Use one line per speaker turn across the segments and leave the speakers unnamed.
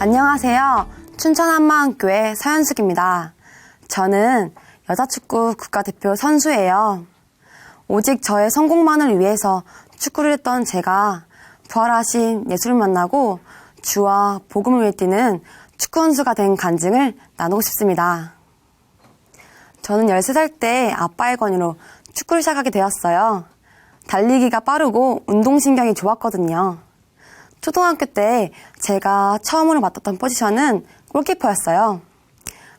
안녕하세요. 춘천 한마음교회 서현숙입니다. 저는 여자축구 국가대표 선수예요. 오직 저의 성공만을 위해서 축구를 했던 제가 부활하신 예수를 만나고 주와 복음을 위해 뛰는 축구 선수가 된 간증을 나누고 싶습니다. 저는 13살 때 아빠의 권유로 축구를 시작하게 되었어요. 달리기가 빠르고 운동신경이 좋았거든요. 초등학교 때 제가 처음으로 맡았던 포지션은 골키퍼였어요.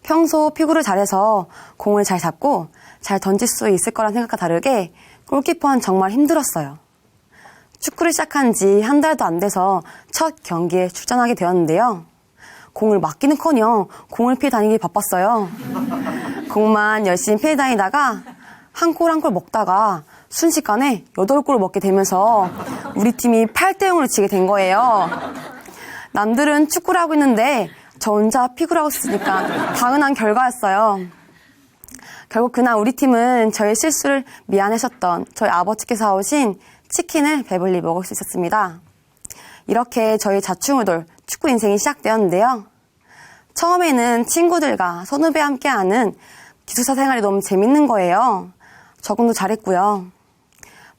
평소 피구를 잘해서 공을 잘 잡고 잘 던질 수 있을 거란 생각과 다르게 골키퍼는 정말 힘들었어요. 축구를 시작한 지 한 달도 안 돼서 첫 경기에 출전하게 되었는데요. 공을 맞기는커녕 공을 피해 다니기 바빴어요. 공만 열심히 피해 다니다가 한 골 한 골 먹다가 순식간에 8골을 먹게 되면서 우리 팀이 8대0으로 지게 된 거예요. 남들은 축구를 하고 있는데 저 혼자 피구를 하고 있으니까 당연한 결과였어요. 결국 그날 우리 팀은 저의 실수를 미안해하셨던 저희 아버지께서 사오신 치킨을 배불리 먹을 수 있었습니다. 이렇게 저희 자충우돌 축구 인생이 시작되었는데요. 처음에는 친구들과 선후배와 함께하는 기숙사 생활이 너무 재밌는 거예요. 적응도 잘했고요.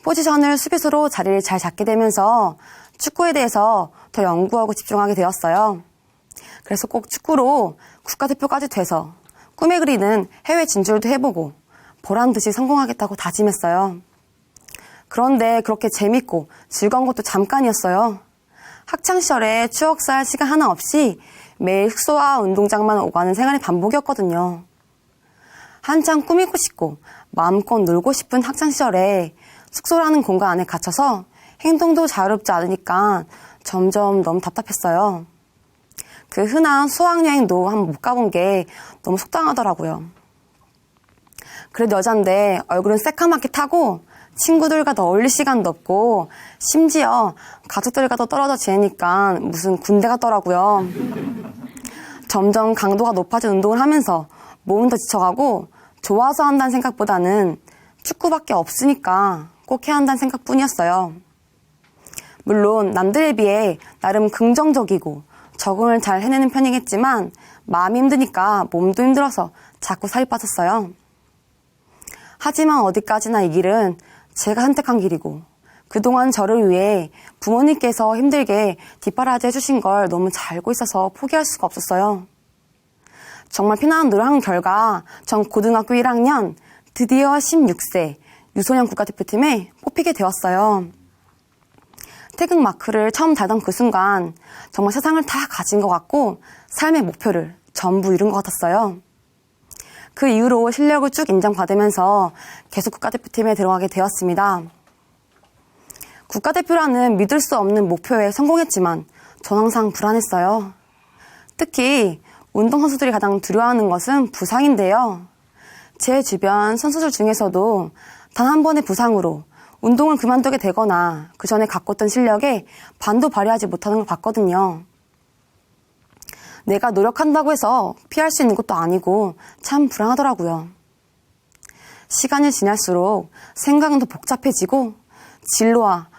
포지션을 수비수로 자리를 잘 잡게 되면서 축구에 대해서 더 연구하고 집중하게 되었어요. 그래서 꼭 축구로 국가대표까지 돼서 꿈에 그리는 해외 진출도 해보고 보란듯이 성공하겠다고 다짐했어요. 그런데 그렇게 재밌고 즐거운 것도 잠깐이었어요. 학창시절에 추억 쌓을 시간 하나 없이 매일 숙소와 운동장만 오가는 생활이 반복이었거든요. 한창 꾸미고 싶고 마음껏 놀고 싶은 학창시절에 숙소라는 공간 안에 갇혀서 행동도 자유롭지 않으니까 점점 너무 답답했어요. 그 흔한 수학여행도 한번 못 가본 게 너무 속상하더라고요. 그래도 여잔데 얼굴은 새까맣게 타고 친구들과 더 어울릴 시간도 없고 심지어 가족들과도 떨어져 지내니까 무슨 군대 같더라고요. 점점 강도가 높아진 운동을 하면서 몸은 더 지쳐가고 좋아서 한다는 생각보다는 축구밖에 없으니까 꼭 해야 한다는 생각뿐이었어요. 물론 남들에 비해 나름 긍정적이고 적응을 잘 해내는 편이겠지만 마음이 힘드니까 몸도 힘들어서 자꾸 살이 빠졌어요. 하지만 어디까지나 이 길은 제가 선택한 길이고 그동안 저를 위해 부모님께서 힘들게 뒷바라지 해주신 걸 너무 잘 알고 있어서 포기할 수가 없었어요. 정말 피나는 노력한 결과 전 고등학교 1학년 드디어 16세 유소년 국가대표팀에 뽑히게 되었어요. 태극 마크를 처음 달던 그 순간 정말 세상을 다 가진 것 같고 삶의 목표를 전부 이룬 것 같았어요. 그 이후로 실력을 쭉 인정받으면서 계속 국가대표팀에 들어가게 되었습니다. 국가대표라는 믿을 수 없는 목표에 성공했지만 전 항상 불안했어요. 특히 운동선수들이 가장 두려워하는 것은 부상인데요. 제 주변 선수들 중에서도 단 한 번의 부상으로 운동을 그만두게 되거나 그 전에 갖고 있던 실력에 반도 발휘하지 못하는 걸 봤거든요. 내가 노력한다고 해서 피할 수 있는 것도 아니고 참 불안하더라고요. 시간이 지날수록 생각은 더 복잡해지고 진로와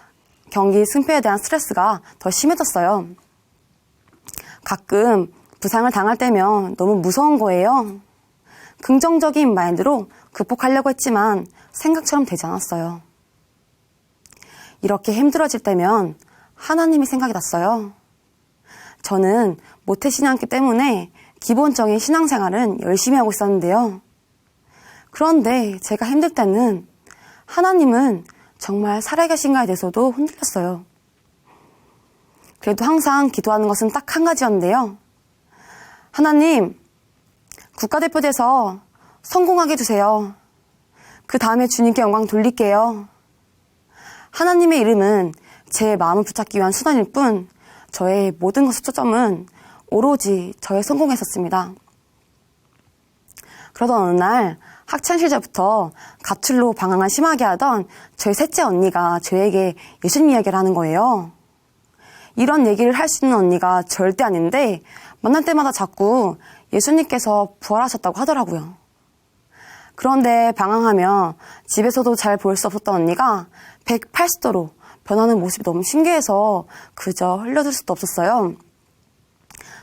경기 승패에 대한 스트레스가 더 심해졌어요. 가끔 부상을 당할 때면 너무 무서운 거예요. 긍정적인 마인드로 극복하려고 했지만 생각처럼 되지 않았어요. 이렇게 힘들어질 때면 하나님이 생각이 났어요. 저는 모태신앙이기 때문에 기본적인 신앙생활은 열심히 하고 있었는데요. 그런데 제가 힘들 때는 하나님은 정말 살아계신가에 대해서도 흔들렸어요. 그래도 항상 기도하는 것은 딱 한 가지였는데요. 하나님, 국가대표 돼서 성공하게 해주세요. 그 다음에 주님께 영광 돌릴게요. 하나님의 이름은 제 마음을 붙잡기 위한 수단일 뿐 저의 모든 것의 초점은 오로지 저의 성공에 있었습니다. 그러던 어느 날 학창시절부터 가출로 방황을 심하게 하던 저희 셋째 언니가 저에게 예수님 이야기를 하는 거예요. 이런 얘기를 할 수 있는 언니가 절대 아닌데 만날 때마다 자꾸 예수님께서 부활하셨다고 하더라고요. 그런데 방황하며 집에서도 잘 보일 수 없었던 언니가 180도로 변하는 모습이 너무 신기해서 그저 흘려들 수도 없었어요.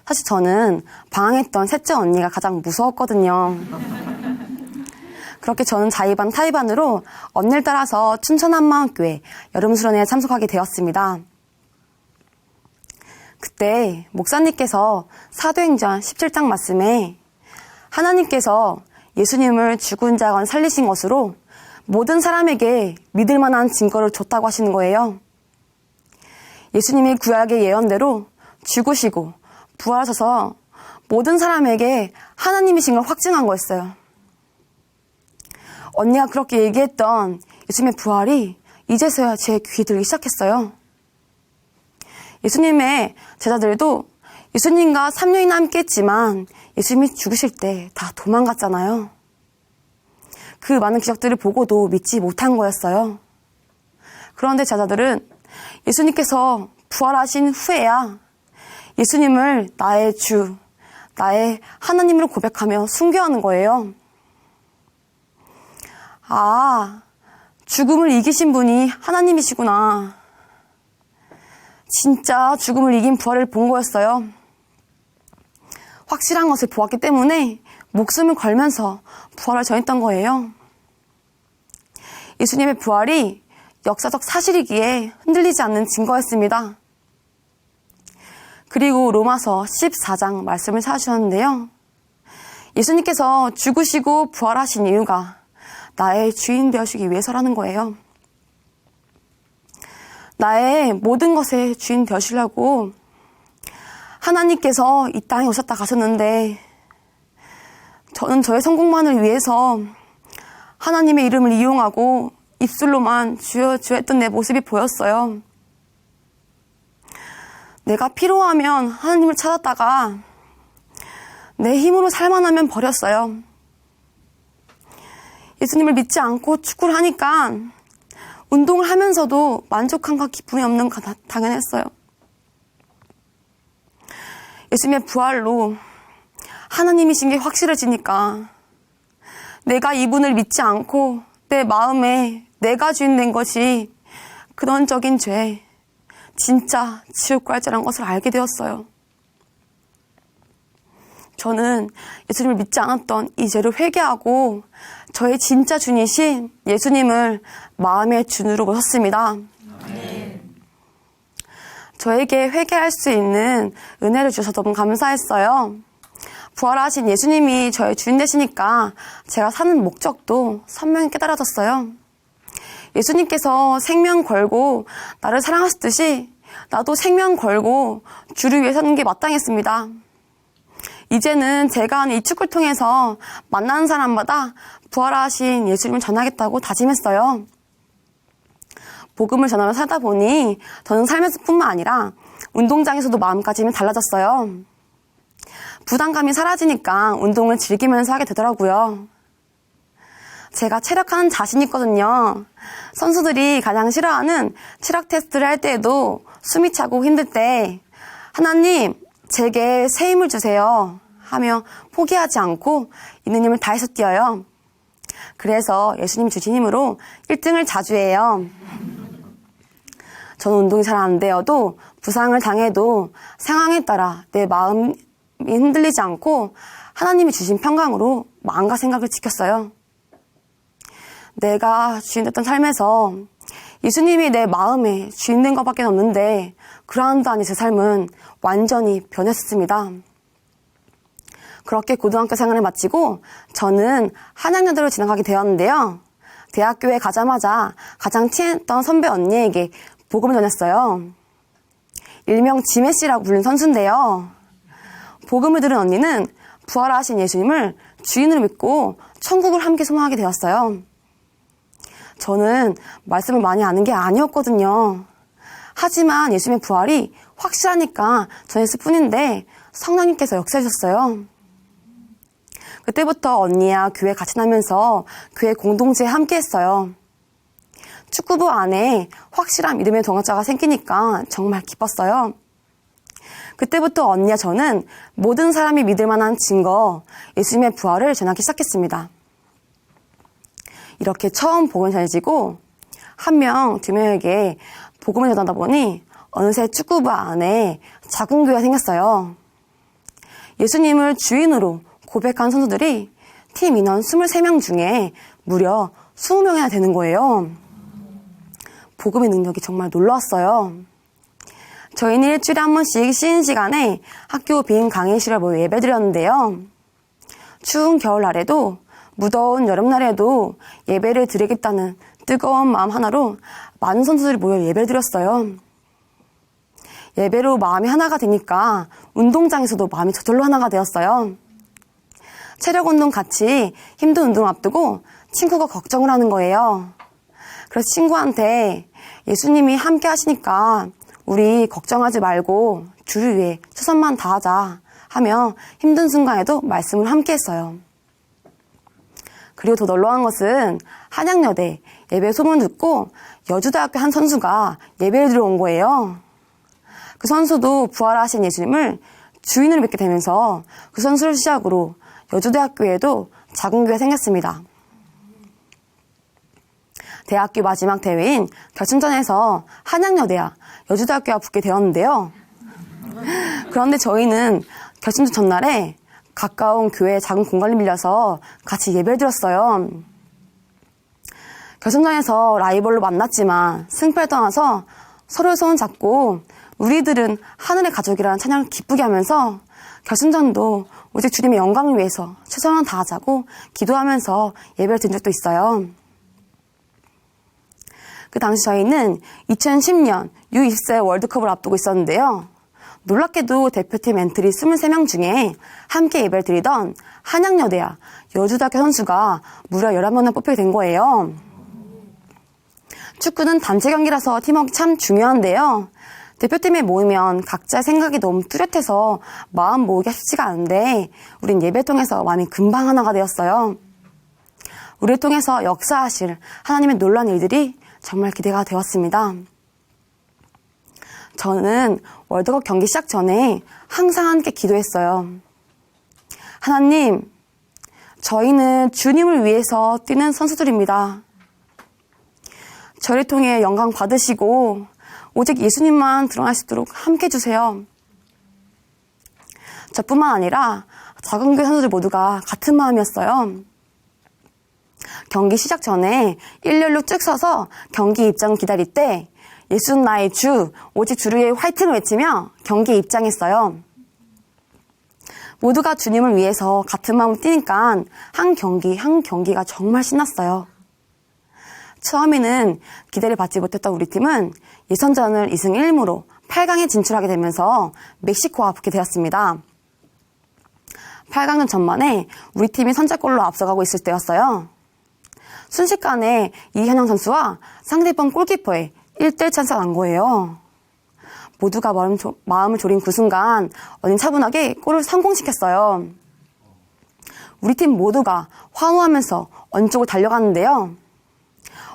사실 저는 방황했던 셋째 언니가 가장 무서웠거든요. 그렇게 저는 자의반 타의반으로 언니를 따라서 춘천 한마음교회 여름수련회에 참석하게 되었습니다. 그때 목사님께서 사도행전 17장 말씀에 하나님께서 예수님을 죽은 자 가운데 살리신 것으로 모든 사람에게 믿을 만한 증거를 줬다고 하시는 거예요. 예수님이 구약의 예언대로 죽으시고 부활하셔서 모든 사람에게 하나님이신 걸 확증한 거였어요. 언니가 그렇게 얘기했던 예수님의 부활이 이제서야 제 귀에 들기 시작했어요. 예수님의 제자들도 예수님과 3년이나 함께 했지만 예수님이 죽으실 때 다 도망갔잖아요. 그 많은 기적들을 보고도 믿지 못한 거였어요. 그런데 제자들은 예수님께서 부활하신 후에야 예수님을 나의 주, 나의 하나님으로 고백하며 순교하는 거예요. 아, 죽음을 이기신 분이 하나님이시구나. 진짜 죽음을 이긴 부활을 본 거였어요. 확실한 것을 보았기 때문에 목숨을 걸면서 부활을 전했던 거예요. 예수님의 부활이 역사적 사실이기에 흔들리지 않는 증거였습니다. 그리고 로마서 14장 말씀을 찾아주셨는데요. 예수님께서 죽으시고 부활하신 이유가 나의 주인 되시기 위해서라는 거예요. 나의 모든 것의 주인 되시려고 하나님께서 이 땅에 오셨다 가셨는데 저는 저의 성공만을 위해서 하나님의 이름을 이용하고 입술로만 주여 주여 했던 내 모습이 보였어요. 내가 필요하면 하나님을 찾았다가 내 힘으로 살만하면 버렸어요. 예수님을 믿지 않고 축구를 하니까 운동을 하면서도 만족함과 기쁨이 없는 거 당연했어요. 예수님의 부활로 하나님이신 게 확실해지니까 내가 이분을 믿지 않고 내 마음에 내가 주인 된 것이 근원적인 죄, 진짜 지옥 갈 죄라는 것을 알게 되었어요. 저는 예수님을 믿지 않았던 이 죄를 회개하고 저의 진짜 주이신 예수님을 마음의 주인으로 모셨습니다. 저에게 회개할 수 있는 은혜를 주셔서 너무 감사했어요. 부활하신 예수님이 저의 주인 되시니까 제가 사는 목적도 선명히 깨달아졌어요. 예수님께서 생명 걸고 나를 사랑하셨듯이 나도 생명 걸고 주를 위해 사는 게 마땅했습니다. 이제는 제가 하는 이 축구를 통해서 만나는 사람마다 부활하신 예수님을 전하겠다고 다짐했어요. 복음을 전하며 살다 보니 저는 삶에서뿐만 아니라 운동장에서도 마음가짐이 달라졌어요. 부담감이 사라지니까 운동을 즐기면서 하게 되더라고요. 제가 체력하는 자신이 있거든요. 선수들이 가장 싫어하는 체력 테스트를 할 때에도 숨이 차고 힘들 때 하나님 제게 새 힘을 주세요 하며 포기하지 않고 있는 힘을 다해서 뛰어요. 그래서 예수님 주신 힘으로 1등을 자주 해요. 저는 운동이 잘 안 되어도 부상을 당해도 상황에 따라 내 마음이 흔들리지 않고 하나님이 주신 평강으로 마음과 생각을 지켰어요. 내가 주인됐던 삶에서 예수님이 내 마음에 주인된 것밖에 없는데 그러한도 아닌 제 삶은 완전히 변했습니다. 그렇게 고등학교 생활을 마치고 저는 한양여대로 진학하게 되었는데요. 대학교에 가자마자 가장 친했던 선배 언니에게 복음을 전했어요. 일명 지메씨라고 불린 선수인데요. 복음을 들은 언니는 부활하신 예수님을 주인으로 믿고 천국을 함께 소망하게 되었어요. 저는 말씀을 많이 아는 게 아니었거든요. 하지만 예수님의 부활이 확실하니까 전했을 뿐인데 성령님께서 역사하셨어요. 그때부터 언니야 교회 같이 나면서 교회 공동체에 함께 했어요. 축구부 안에 확실한 믿음의 동역자가 생기니까 정말 기뻤어요. 그때부터 언니와 저는 모든 사람이 믿을 만한 증거, 예수님의 부활을 전하기 시작했습니다. 이렇게 처음 복음이 전해지고 한 명, 두 명에게 복음을 전하다 보니 어느새 축구부 안에 작은 교회가 생겼어요. 예수님을 주인으로 고백한 선수들이 팀 인원 23명 중에 무려 20명이나 되는 거예요. 복음의 능력이 정말 놀라웠어요. 저희는 일주일에 한 번씩 쉬는 시간에 학교 빈 강의실에 모여 예배드렸는데요. 추운 겨울날에도 무더운 여름날에도 예배를 드리겠다는 뜨거운 마음 하나로 많은 선수들이 모여 예배드렸어요. 예배로 마음이 하나가 되니까 운동장에서도 마음이 저절로 하나가 되었어요. 체력 운동 같이 힘든 운동 앞두고 친구가 걱정을 하는 거예요. 그래서 친구한테 예수님이 함께 하시니까 우리 걱정하지 말고 주를 위해 최선만 다하자 하며 힘든 순간에도 말씀을 함께 했어요. 그리고 더 놀라운 것은 한양여대 예배 소문 듣고 여주대학교 한 선수가 예배를 들어온 거예요. 그 선수도 부활하신 예수님을 주인으로 믿게 되면서 그 선수를 시작으로 여주대학교에도 작은 교회가 생겼습니다. 대학교 마지막 대회인 결승전에서 한양여대와 여주대학교가 붙게 되었는데요. 그런데 저희는 결승전 전날에 가까운 교회 작은 공간을 빌려서 같이 예배를 드렸어요. 결승전에서 라이벌로 만났지만 승패를 떠나서 서로의 손을 잡고 우리들은 하늘의 가족이라는 찬양을 기쁘게 하면서 결승전도 오직 주님의 영광을 위해서 최선을 다하자고 기도하면서 예배를 드린 적도 있어요. 그 당시 저희는 2010년 U20세 월드컵을 앞두고 있었는데요. 놀랍게도 대표팀 엔트리 23명 중에 함께 예배를 드리던 한양여대와 여주대학교 선수가 무려 11명이나 뽑히게 된 거예요. 축구는 단체 경기라서 팀워크가 참 중요한데요. 대표팀에 모이면 각자의 생각이 너무 뚜렷해서 마음 모으기가 쉽지가 않은데 우린 예배 통해서 마음이 금방 하나가 되었어요. 우리를 통해서 역사하실 하나님의 놀라운 일들이 정말 기대가 되었습니다. 저는 월드컵 경기 시작 전에 항상 함께 기도했어요. 하나님, 저희는 주님을 위해서 뛰는 선수들입니다. 저를 통해 영광 받으시고 오직 예수님만 드러날 수 있도록 함께 해주세요. 저뿐만 아니라 작은 교회 선수들 모두가 같은 마음이었어요. 경기 시작 전에 일렬로 쭉 서서 경기 입장을 기다릴 때 예수는 나의 주, 오직 주를 위해 화이팅을 외치며 경기에 입장했어요. 모두가 주님을 위해서 같은 마음으로 뛰니까 한 경기 한 경기가 정말 신났어요. 처음에는 기대를 받지 못했던 우리 팀은 예선전을 2승 1무로 8강에 진출하게 되면서 멕시코와 붙게 되었습니다. 8강전 전반에 우리 팀이 선제골로 앞서가고 있을 때였어요. 순식간에 이현영 선수와 상대방 골키퍼의 1대1 찬스가 난 거예요. 모두가 마음을 졸인 그 순간 언니는 차분하게 골을 성공시켰어요. 우리 팀 모두가 환호하면서 언니 쪽으로 달려갔는데요.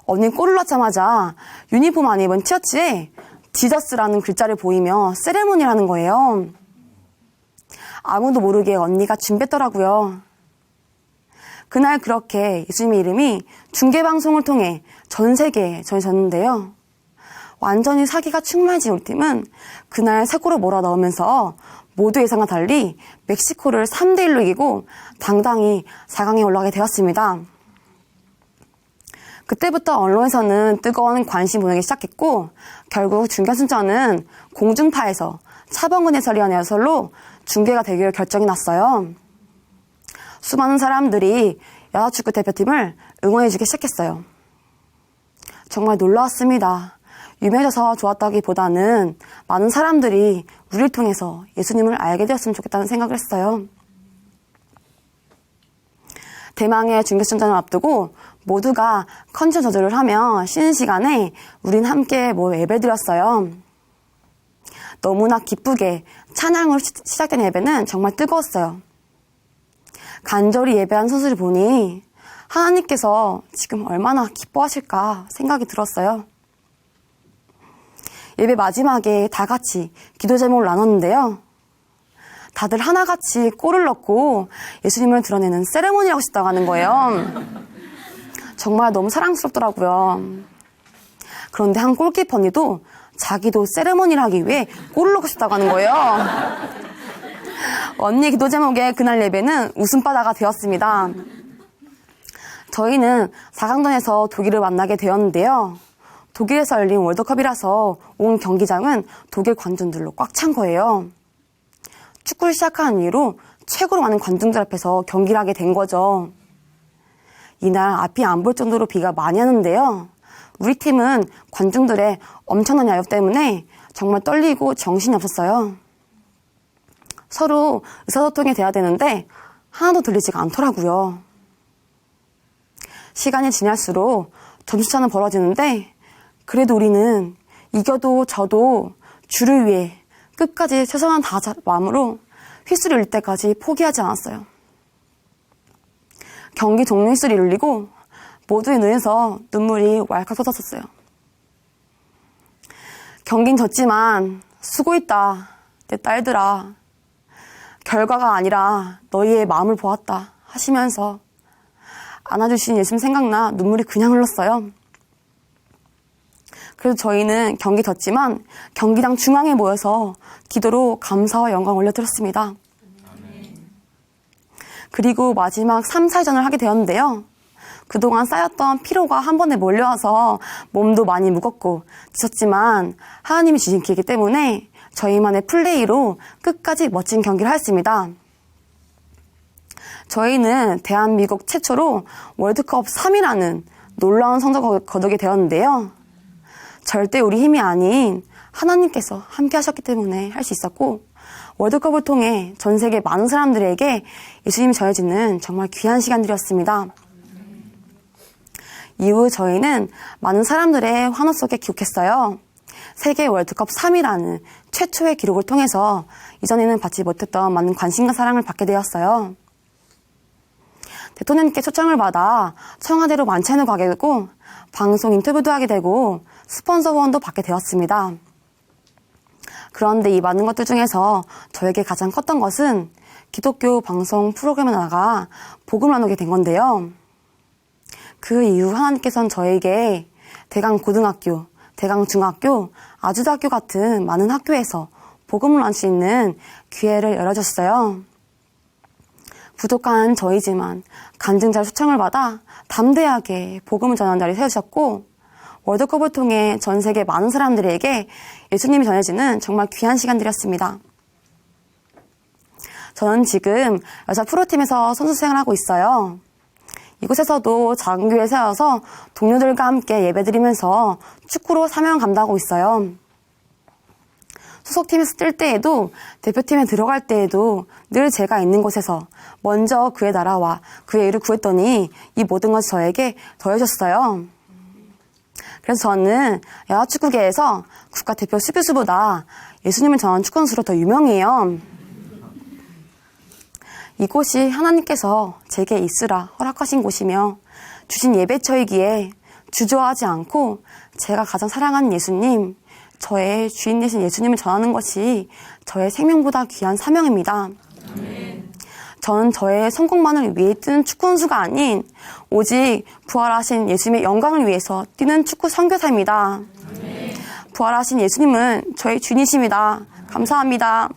언니는 골을 넣자마자 유니폼 안 입은 티셔츠에 지저스라는 글자를 보이며 세레모니라는 거예요. 아무도 모르게 언니가 준비했더라고요. 그날 그렇게 예수님의 이름이 중계방송을 통해 전 세계에 전해졌는데요. 완전히 사기가 충만해진 우리 팀은 그날 세 골을 몰아넣으면서 모두 예상과 달리 멕시코를 3대1로 이기고 당당히 4강에 올라가게 되었습니다. 그때부터 언론에서는 뜨거운 관심 보내기 시작했고 결국 중결승전은 공중파에서 차범근 해설위원 해설로 중계가 되기로 결정이 났어요. 수많은 사람들이 여자축구 대표팀을 응원해주기 시작했어요. 정말 놀라웠습니다. 유명해져서 좋았다기보다는 많은 사람들이 우리를 통해서 예수님을 알게 되었으면 좋겠다는 생각을 했어요. 대망의 중결승전을 앞두고 모두가 컨디션 조절을 하며 쉬는 시간에 우린 함께 예배드렸어요. 너무나 기쁘게 찬양으로 시작된 예배는 정말 뜨거웠어요. 간절히 예배한 선수를 보니 하나님께서 지금 얼마나 기뻐하실까 생각이 들었어요. 예배 마지막에 다 같이 기도 제목을 나눴는데요. 다들 하나같이 골을 넣고 예수님을 드러내는 세레모니를 하고 싶다고 하는 거예요. 정말 너무 사랑스럽더라고요. 그런데 한 골키퍼 언니도 자기도 세레모니를 하기 위해 골을 넣고 싶다고 하는 거예요. 언니 기도 제목의 그날 예배는 웃음바다가 되었습니다. 저희는 4강전에서 독일을 만나게 되었는데요. 독일에서 열린 월드컵이라서 온 경기장은 독일 관중들로 꽉 찬 거예요. 축구를 시작한 이후로 최고로 많은 관중들 앞에서 경기를 하게 된 거죠. 이날 앞이 안 볼 정도로 비가 많이 왔는데요. 우리 팀은 관중들의 엄청난 야유 때문에 정말 떨리고 정신이 없었어요. 서로 의사소통이 돼야 되는데 하나도 들리지가 않더라고요. 시간이 지날수록 점수차는 벌어지는데 그래도 우리는 이겨도 져도 주를 위해 끝까지 최선을 다하자 마음으로 휘슬을 울릴 때까지 포기하지 않았어요. 경기 종료 휘슬이 울리고 모두의 눈에서 눈물이 왈칵 쏟았었어요. 경긴 졌지만 수고했다 내 딸들아. 결과가 아니라 너희의 마음을 보았다 하시면서 안아주신 예수님 생각나 눈물이 그냥 흘렀어요. 그래서 저희는 경기 졌지만 경기장 중앙에 모여서 기도로 감사와 영광 올려드렸습니다. 그리고 마지막 3, 4회전을 하게 되었는데요. 그동안 쌓였던 피로가 한 번에 몰려와서 몸도 많이 무겁고 지쳤지만 하나님이 주신 기회이기 때문에 저희만의 플레이로 끝까지 멋진 경기를 하였습니다. 저희는 대한민국 최초로 월드컵 3위라는 놀라운 성적을 거두게 되었는데요. 절대 우리 힘이 아닌 하나님께서 함께 하셨기 때문에 할 수 있었고 월드컵을 통해 전 세계 많은 사람들에게 예수님이 전해지는 정말 귀한 시간들이었습니다. 이후 저희는 많은 사람들의 환호 속에 기록했어요. 세계 월드컵 3위라는 최초의 기록을 통해서 이전에는 받지 못했던 많은 관심과 사랑을 받게 되었어요. 대통령님께 초청을 받아 청와대로 만찬을 가게 되고 방송 인터뷰도 하게 되고 스폰서 후원도 받게 되었습니다. 그런데 이 많은 것들 중에서 저에게 가장 컸던 것은 기독교 방송 프로그램에 나가 복음을 나누게 된 건데요. 그 이후 하나님께서는 저에게 대강고등학교, 대강중학교, 아주대학교 같은 많은 학교에서 복음을 나눌 수 있는 기회를 열어줬어요. 부족한 저희지만 간증자로 초청을 받아 담대하게 복음을 전하는 자리에 세우셨고 월드컵을 통해 전 세계 많은 사람들에게 예수님이 전해지는 정말 귀한 시간들이었습니다. 저는 지금 여자 프로팀에서 선수 생활을 하고 있어요. 이곳에서도 작은 교회 세워서 동료들과 함께 예배드리면서 축구로 사명을 감당하고 있어요. 소속팀에서 뛸 때에도 대표팀에 들어갈 때에도 늘 제가 있는 곳에서 먼저 그의 나라와 그의 일을 구했더니 이 모든 것이 저에게 더해졌어요. 그래서 저는 여자축구계에서 국가대표 수비수보다 예수님을 전하는 축구선수로 더 유명해요. 이곳이 하나님께서 제게 있으라 허락하신 곳이며 주신 예배처이기에 주저하지 않고 제가 가장 사랑하는 예수님, 저의 주인 되신 예수님을 전하는 것이 저의 생명보다 귀한 사명입니다. 저는 저의 성공만을 위해 뛰는 축구 선수가 아닌 오직 부활하신 예수님의 영광을 위해서 뛰는 축구 선교사입니다. 부활하신 예수님은 저의 주인이십니다. 감사합니다.